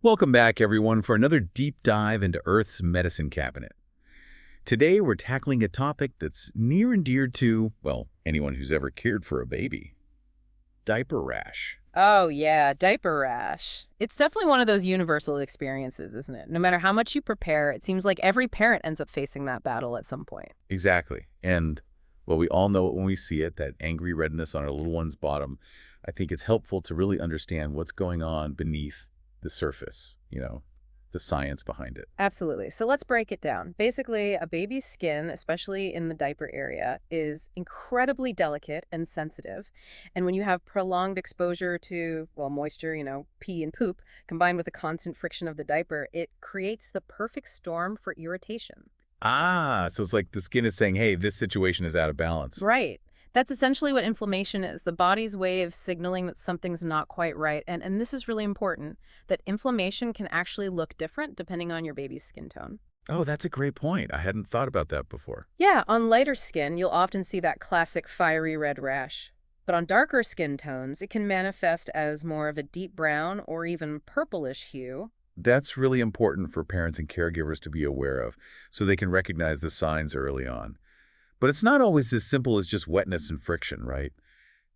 Welcome back, everyone, for another deep dive into Earth's medicine cabinet. Today, we're tackling a topic that's near and dear to, well, anyone who's ever cared for a baby. Diaper rash. Oh, yeah, diaper rash. It's definitely one of those universal experiences, isn't it? No matter how much you prepare, it seems like every parent ends up facing that battle at some point. Exactly. And, well, we all know it when we see it, that angry redness on our little one's bottom. I think it's helpful to really understand what's going on beneath the surface, the science behind it. Absolutely. So let's break it down. Basically, a baby's skin, especially in the diaper area, is incredibly delicate and sensitive. And when you have prolonged exposure to, well, moisture, pee and poop, combined with the constant friction of the diaper, it creates the perfect storm for irritation. So it's like the skin is saying, hey, this situation is out of balance. Right. That's essentially what inflammation is, the body's way of signaling that something's not quite right. And this is really important, that inflammation can actually look different depending on your baby's skin tone. Oh, that's a great point. I hadn't thought about that before. Yeah, on lighter skin, you'll often see that classic fiery red rash. But on darker skin tones, it can manifest as more of a deep brown or even purplish hue. That's really important for parents and caregivers to be aware of so they can recognize the signs early on. But it's not always as simple as just wetness and friction, right?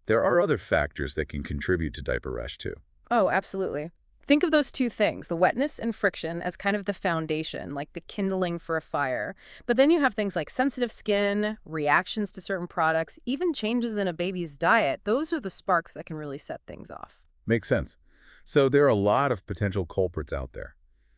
There are other factors that can contribute to diaper rash too. Oh, absolutely. Think of those two things, the wetness and friction, as kind of the foundation, like the kindling for a fire. But then you have things like sensitive skin, reactions to certain products, even changes in a baby's diet. Those are the sparks that can really set things off. Makes sense. So there are a lot of potential culprits out there,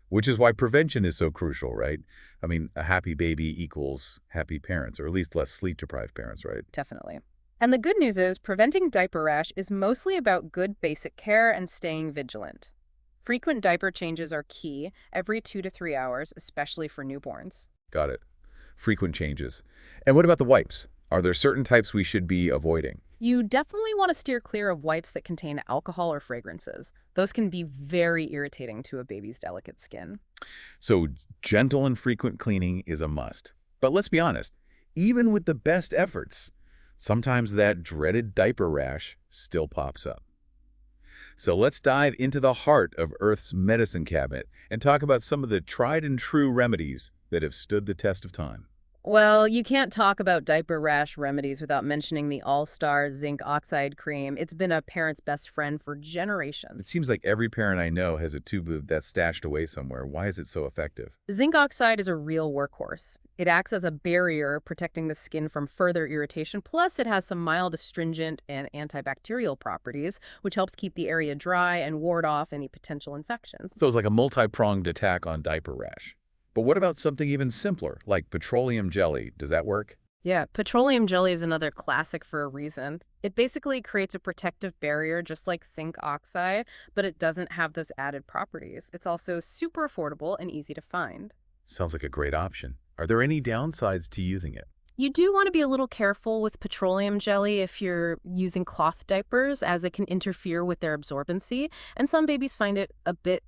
which is why prevention is so crucial, right? I mean, a happy baby equals happy parents, or at least less sleep-deprived parents, right? Definitely. And the good news is preventing diaper rash is mostly about good basic care and staying vigilant. Frequent diaper changes are key every 2 to 3 hours, especially for newborns. Got it. Frequent changes. And what about the wipes? Are there certain types we should be avoiding? You definitely want to steer clear of wipes that contain alcohol or fragrances. Those can be very irritating to a baby's delicate skin. So gentle and frequent cleaning is a must. But let's be honest, even with the best efforts, sometimes that dreaded diaper rash still pops up. So let's dive into the heart of Earth's medicine cabinet and talk about some of the tried and true remedies that have stood the test of time. Well, you can't talk about diaper rash remedies without mentioning the All-Star Zinc Oxide Cream. It's been a parent's best friend for It generations. seems like every parent I know has a tube of that stashed away somewhere. Why is it so effective? Zinc oxide is a real workhorse. It acts as a barrier, protecting the skin from further irritation. Plus, it has some mild astringent and antibacterial properties, which helps keep the area dry and ward off any potential infections. So it's like a multi-pronged attack on diaper rash. But what about something even simpler, like petroleum jelly? Does that work? Yeah, petroleum jelly is another classic for a reason. It basically creates a protective barrier just like zinc oxide, but it doesn't have those added properties. It's also super affordable and easy to find. Sounds like a great option. Are there any downsides to using it? You do want to be a little careful with petroleum jelly if you're using cloth diapers, as it can interfere with their absorbency, and some babies find it a bit,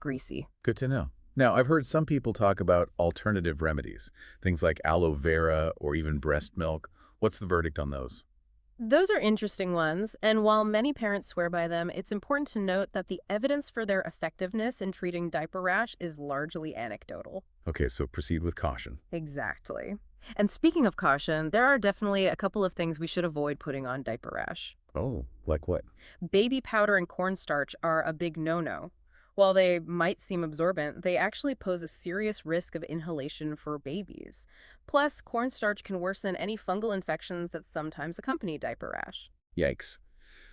greasy. Good to know. Now, I've heard some people talk about alternative remedies, things like aloe vera or even breast milk. What's the verdict on those? Those are interesting ones, and while many parents swear by them, it's important to note that the evidence for their effectiveness in treating diaper rash is largely anecdotal. Okay, so proceed with caution. Exactly. And speaking of caution, there are definitely a couple of things we should avoid putting on diaper rash. Oh, like what? Baby powder and cornstarch are a big no-no. While they might seem absorbent, they actually pose a serious risk of inhalation for babies. Plus, cornstarch can worsen any fungal infections that sometimes accompany diaper rash. Yikes.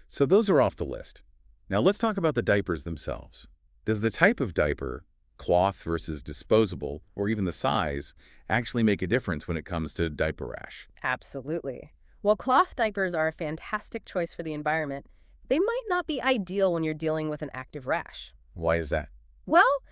So those are off the list. Now let's talk about the diapers themselves. Does the type of diaper, cloth versus disposable, or even the size, actually make a difference when it comes to diaper rash? Absolutely. While cloth diapers are a fantastic choice for the environment, they might not be ideal when you're dealing with an active rash. Why is that? Well,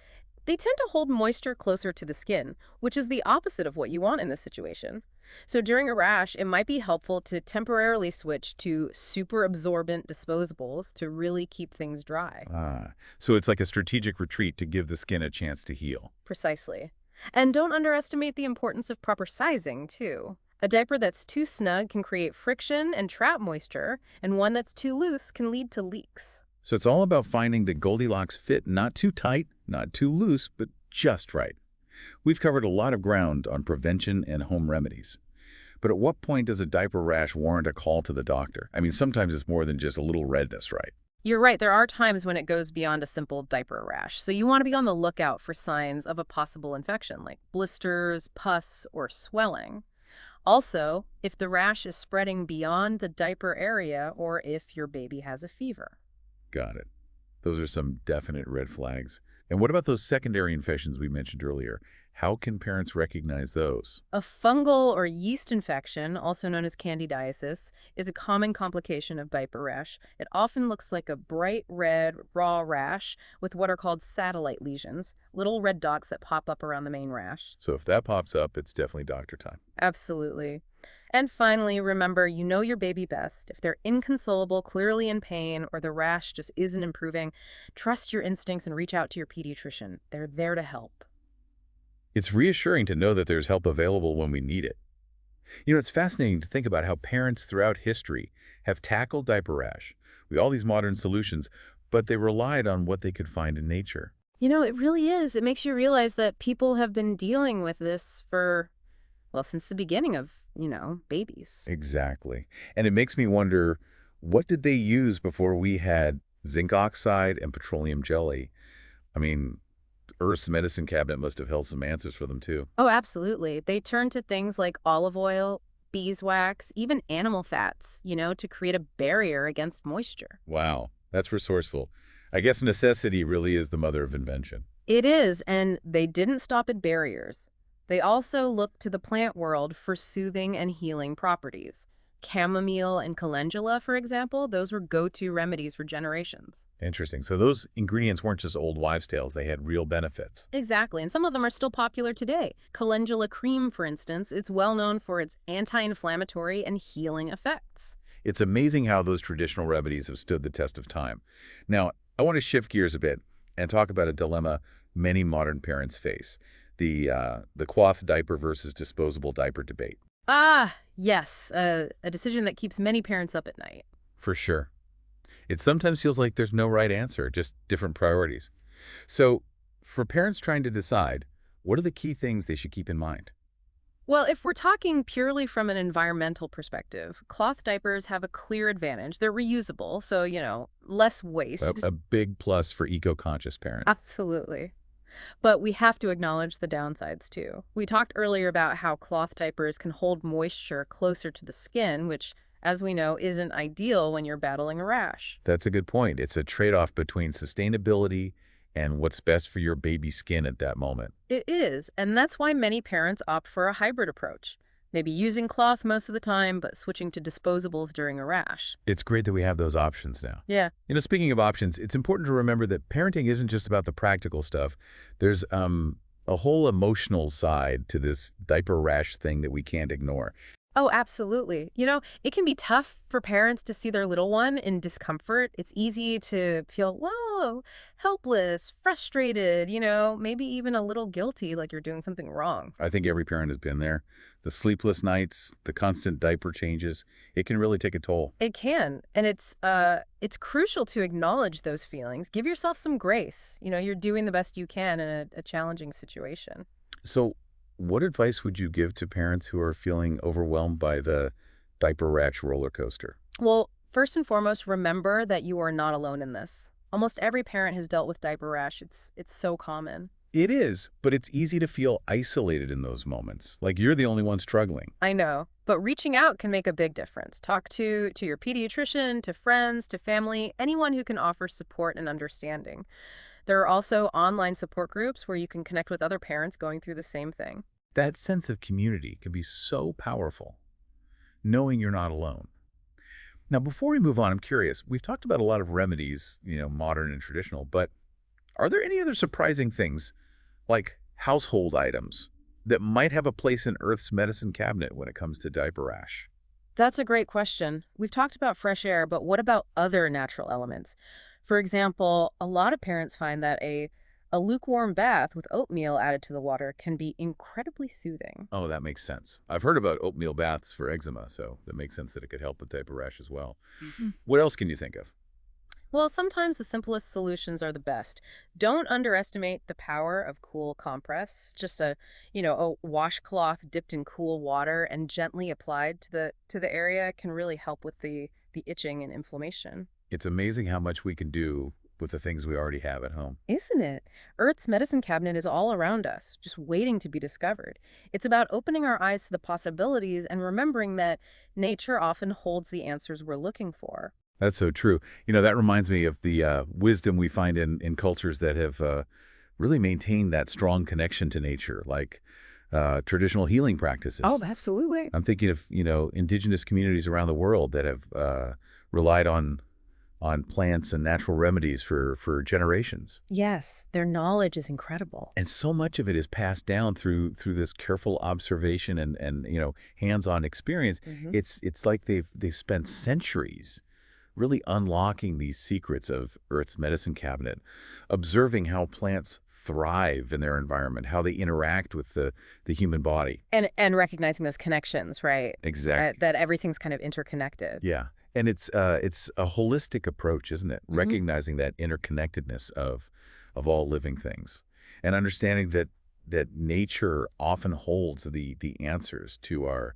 they tend to hold moisture closer to the skin, which is the opposite of what you want in this situation. So during a rash, it might be helpful to temporarily switch to super absorbent disposables to really keep things dry. So it's like a strategic retreat to give the skin a chance to heal. Precisely. And don't underestimate the importance of proper sizing, too. A diaper that's too snug can create friction and trap moisture, and one that's too loose can lead to leaks. So it's all about finding the Goldilocks fit, not too tight, not too loose, but just right. We've covered a lot of ground on prevention and home remedies. But at what point does a diaper rash warrant a call to the doctor? I mean, sometimes it's more than just a little redness, right? You're right, there are times when it goes beyond a simple diaper rash, so you want to be on the lookout for signs of a possible infection, like blisters, pus, or swelling. Also, if the rash is spreading beyond the diaper area or if your baby has a fever. Got it. Those are some definite red flags. And what about those secondary infections we mentioned earlier? How can parents recognize those? A fungal or yeast infection, also known as candidiasis, is a common complication of diaper rash. It often looks like a bright red, raw rash with what are called satellite lesions, little red dots that pop up around the main rash. So if that pops up, it's definitely doctor time. Absolutely. And finally, remember, you know your baby best. If they're inconsolable, clearly in pain, or the rash just isn't improving, trust your instincts and reach out to your pediatrician. They're there to help. It's reassuring to know that there's help available when we need it. It's fascinating to think about how parents throughout history have tackled diaper rash with all these modern solutions, but they relied on what they could find in nature. It really is. It makes you realize that people have been dealing with this for, well, since the beginning of, babies. Exactly. And it makes me wonder, what did they use before we had zinc oxide and petroleum jelly? I mean, Earth's medicine cabinet must have held some answers for them, too. Oh, absolutely. They turned to things like olive oil, beeswax, even animal fats, to create a barrier against moisture. Wow, that's resourceful. I guess necessity really is the mother of invention. It is, and they didn't stop at barriers. They also looked to the plant world for soothing and healing properties. Chamomile and calendula, for example, those were go-to remedies for generations. Interesting. So those ingredients weren't just old wives' tales. They had real benefits. Exactly, and some of them are still popular today. Calendula cream, for instance, it's well known for its anti-inflammatory and healing effects. It's amazing how those traditional remedies have stood the test of time. Now, I want to shift gears a bit and talk about a dilemma many modern parents face. The cloth diaper versus disposable diaper debate. Ah, yes, a decision that keeps many parents up at night. For sure. It sometimes feels like there's no right answer, just different priorities. So, for parents trying to decide, what are the key things they should keep in mind? Well, if we're talking purely from an environmental perspective, cloth diapers have a clear advantage. They're reusable, so, less waste. A big plus for eco-conscious parents. Absolutely. But we have to acknowledge the downsides too. We talked earlier about how cloth diapers can hold moisture closer to the skin, which, as we know, isn't ideal when you're battling a rash. That's a good point. It's a trade-off between sustainability and what's best for your baby's skin at that moment. It is, and that's why many parents opt for a hybrid approach. Maybe using cloth most of the time, but switching to disposables during a rash. It's great that we have those options now. Yeah. Speaking of options, it's important to remember that parenting isn't just about the practical stuff. There's a whole emotional side to this diaper rash thing that we can't ignore. Oh, absolutely. It can be tough for parents to see their little one in discomfort. It's easy to feel, whoa, helpless, frustrated, maybe even a little guilty, like you're doing something wrong. I think every parent has been there. The sleepless nights, the constant diaper changes, it can really take a toll. It can, and it's crucial to acknowledge those feelings. Give yourself some grace. You're doing the best you can in a challenging situation. So what advice would you give to parents who are feeling overwhelmed by the diaper rash roller coaster? Well, first and foremost, remember that you are not alone in this. Almost every parent has dealt with diaper rash. It's so common. It is, but it's easy to feel isolated in those moments, like you're the only one struggling. I know, but reaching out can make a big difference. Talk to your pediatrician, to friends, to family, anyone who can offer support and understanding. There are also online support groups where you can connect with other parents going through the same thing. That sense of community can be so powerful, knowing you're not alone. Now, before we move on, I'm curious. We've talked about a lot of remedies, modern and traditional, but are there any other surprising things, like household items, that might have a place in Earth's medicine cabinet when it comes to diaper rash? That's a great question. We've talked about fresh air, but what about other natural elements? For example, a lot of parents find that a lukewarm bath with oatmeal added to the water can be incredibly soothing. Oh, that makes sense. I've heard about oatmeal baths for eczema, so that makes sense that it could help with diaper rash as well. Mhm. What else can you think of? Well, sometimes the simplest solutions are the best. Don't underestimate the power of cool compress. Just a washcloth dipped in cool water and gently applied to the area can really help with the itching and inflammation. It's amazing how much we can do with the things we already have at home. Isn't it? Earth's medicine cabinet is all around us, just waiting to be discovered. It's about opening our eyes to the possibilities and remembering that nature often holds the answers we're looking for. That's so true. That reminds me of the wisdom we find in cultures that have really maintained that strong connection to nature, like traditional healing Oh, practices. absolutely. I'm thinking of, indigenous communities around the world that have relied on plants and natural remedies for generations. Yes, their knowledge is incredible. And so much of it is passed down through this careful observation and hands-on experience. Hmm. It's like they've spent centuries really unlocking these secrets of Earth's medicine cabinet, observing how plants thrive in their environment, how they interact with the human body. And recognizing those connections, right? Exactly. That everything's kind of interconnected. Yeah. And it's a holistic approach, isn't it? Hmm. Recognizing that interconnectedness of all living things and understanding that nature often holds the answers to our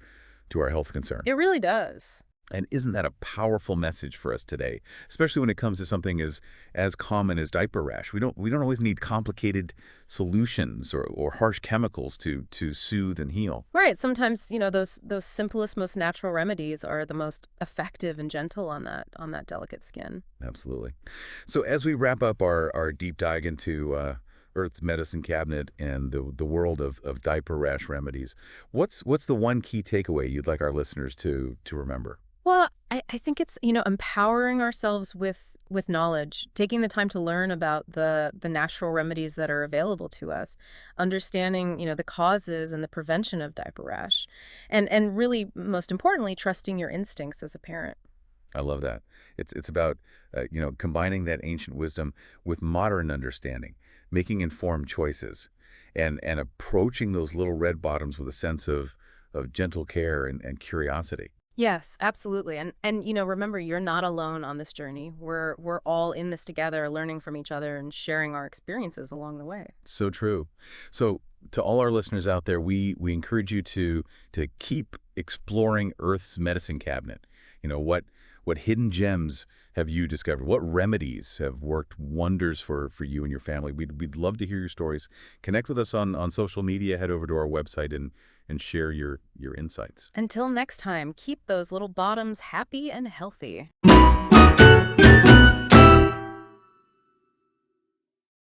health concern. It really does. And isn't that a powerful message for us today, especially when it comes to something as common as diaper rash? We don't always need complicated solutions or harsh chemicals to soothe and heal. Right. Sometimes, those simplest, most natural remedies are the most effective and gentle on that delicate skin. Absolutely. So as we wrap up our deep dive into Earth's medicine cabinet and the world of diaper rash remedies, what's the one key takeaway you'd like our listeners to remember? Well, I think it's, empowering ourselves with knowledge, taking the time to learn about the natural remedies that are available to us, understanding, the causes and the prevention of diaper rash, and really, most importantly, trusting your instincts as a parent. I love that. It's about combining that ancient wisdom with modern understanding, making informed choices, and approaching those little red bottoms with a sense of gentle care and curiosity. Yes, absolutely. And remember, you're not alone on this journey. We're all in this together, learning from each other and sharing our experiences along the way. So true. So to all our listeners out there, we encourage you to keep exploring Earth's medicine cabinet. What hidden gems have you discovered? What remedies have worked wonders for you and your family? We'd love to hear your stories. Connect with us on social media. Head over to our website and share your insights. Until next time, keep those little bottoms happy and healthy.